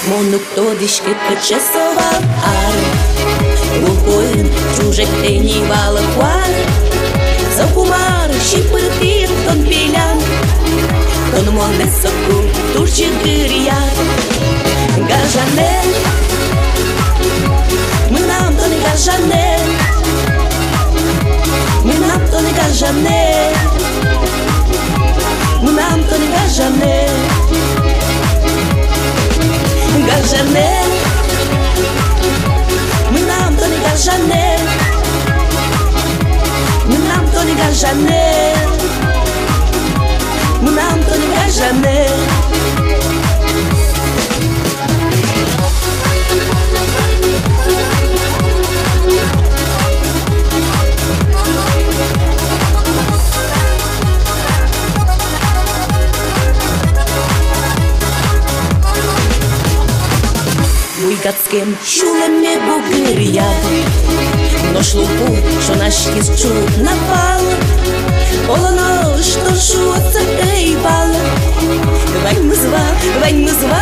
Monuk todiški kačesova ar Lukojn čužek tenivala kuar Za kumar și pârtir ton pilean Ton monde socu turci gâriat Gajanel Mânam toni gajanel Mânam toni gajanel Mânam toni gajanel Gajanel Mânam toni gajanel Mânam toni gajanel Mânam toni gajanel Uigatskem чулами бугырят Но шлупу, что наш кисчу напал Полоно, что шуца эй бал Вань мы зва,